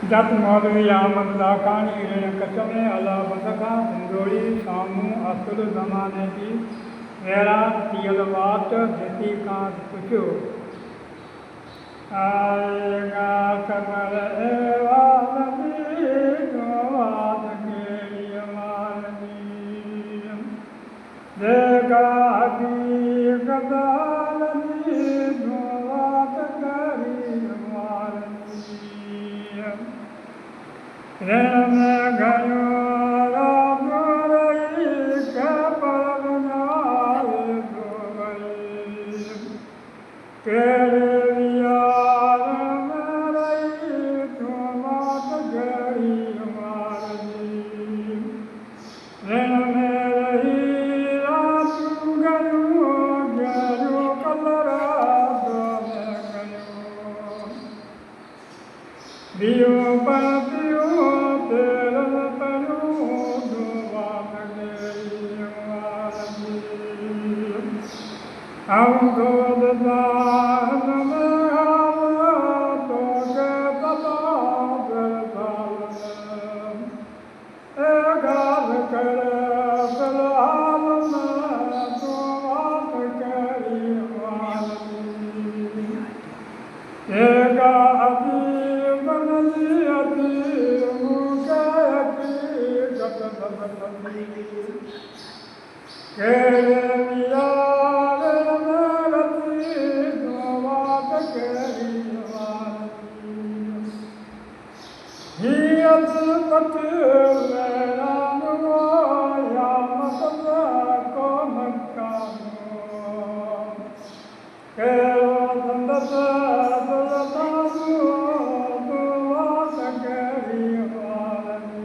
जत मौलवी अहमद लाखानी ऋण कचमे अला बंदखा सिंदोड़ी सामू असुल ज़माने की वैरान थियल वात जेती खां पुछियो आएगा कमर एवालनी वात केड़ी मारनी देगा हकीकत आलनी वात करी मारनी ऋण में गयो राम रही के परनाल दोगई तेरे यार में रही तो बात गरी मारनी ऋण में रही रात गयो गयो कलरा दो में गयो दियो पर दियो तेरे परो दो बात गरी मारनी हम गोद दान में आवा तो के पता गरदाल ए गाल करे फिलहाल में तो बात करी मारनी एगा अदीब नदी अदीब मुके हकीकत बदलनी केरे यार मेरती दो बात करी मारनी हियत पतिल राम वो या मतलब को मक्कानो केरो संदस दुलतानु दो बात करी मारनी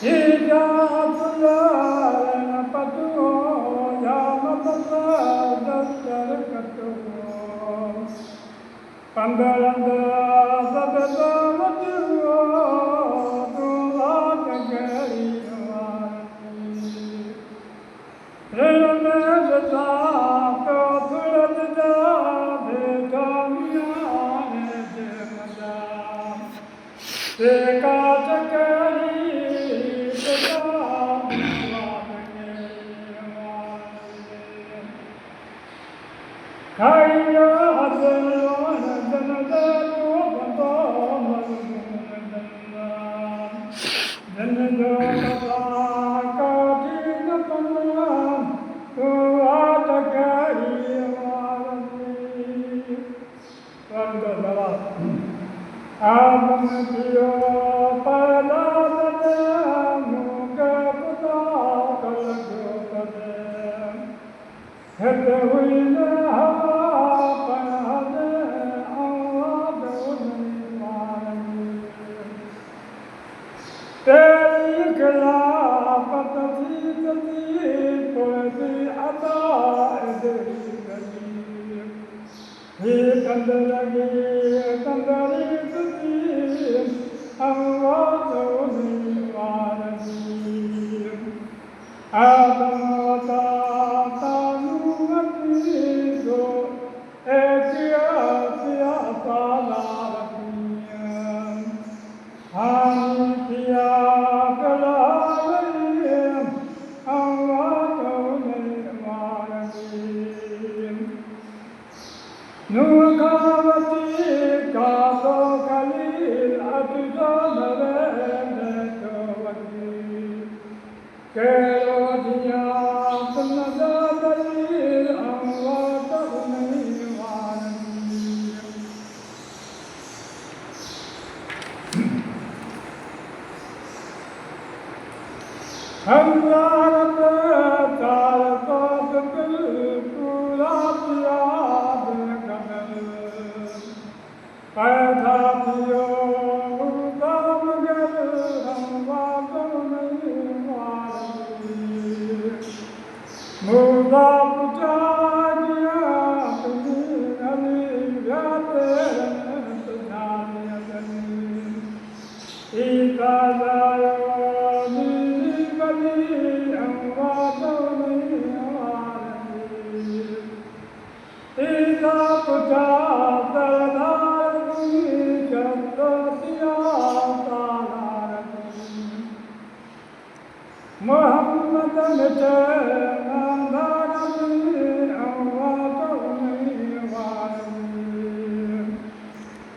हिजा अतलारन पतुओ या मतलब दस्तर कतुओ पंदरंद सदसवतुओ दो बात करी मारनी ऋण में जता तो तुरत जा भेटा मियाँ ने जमदा देखा चकरी खाइयो हज़लोन जन दो बंदो जन जो पता काटी न पन्ना तो आत करी मारनी वंदो दवा आदम दियो पैदा दे मुके पुता कल जो कदे हद हुई न हवा पहद आवाद नहीं मारनी तेरी खिलाफत जीतती तुझी अदा इधरी गली ही कंद लगी कंदरी तुझी आवाद नहीं मारनी आदम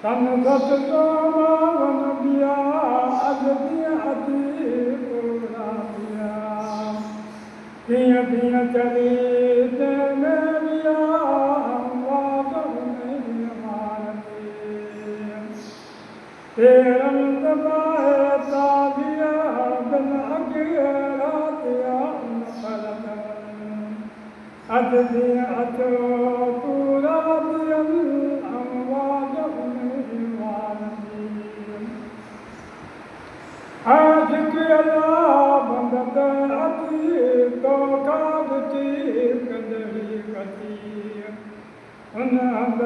तन सत तो मावन दिया अज दिया अति पूरा दिया तीअं तीअं चली ते मेरिया वादव मेरी मारती तेरन दबाए तादिया बिन अगिया रातिया अज दिया अचो पूरा दियन वादव मेरी मारती आज की अल्लाह बंदत अति तो कादती कदरी कती उन हंद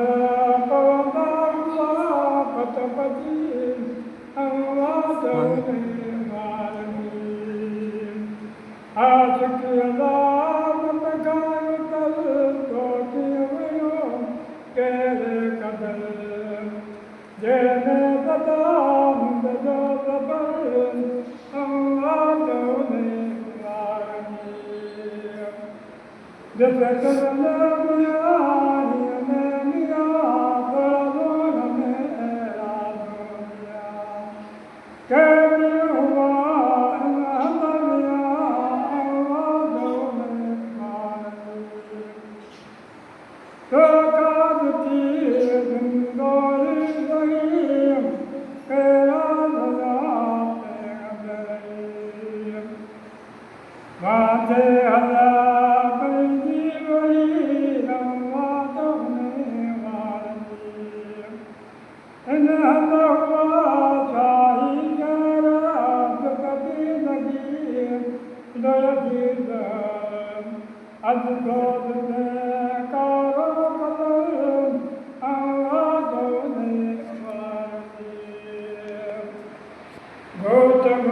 पवंदा पत पती आवाज़ में मारनी आज की अल्लाह बंदत उतर तो की वयो केरे कदर जेने बदा मुंद जो ज़बर आवाज़ में मारनी जैसे कदम बुनियादी में मिया बरदोर में राज़ोनिया कैसे हुआ अल्लाह आवाज़ में मारनी तो कादती जिंदोरी ज़हीम केरा नज़ाते अदरीम वादे अल्लाह पैदी वही आवाज़ में मारनी इन हुआ शाही शराब कभी लगी दर्दी दर अज दोद में कारो कलम आवाज़ में मारनी गौतम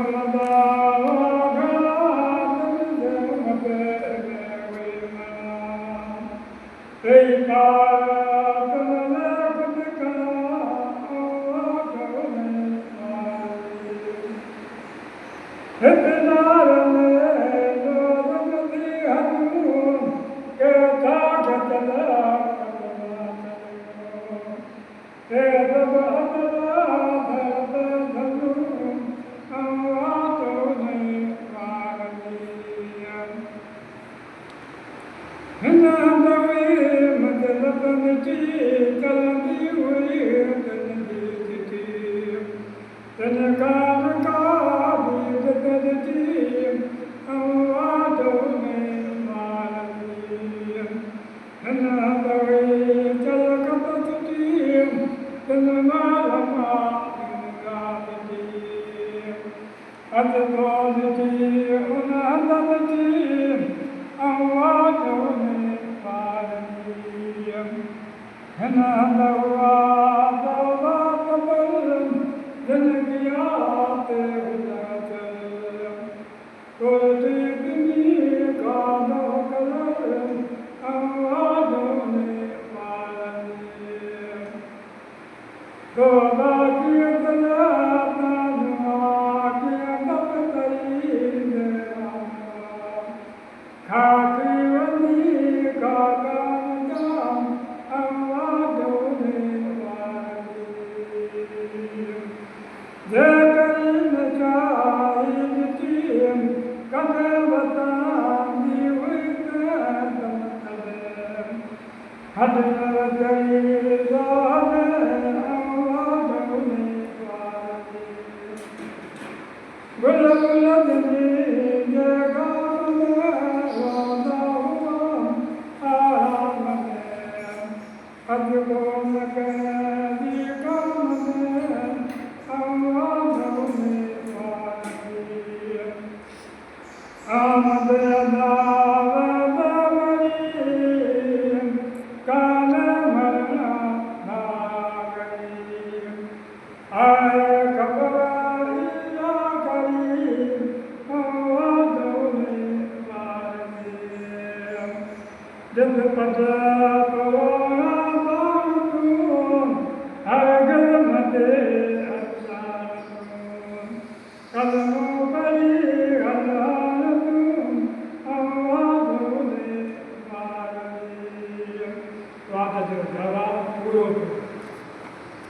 मदावा पूरो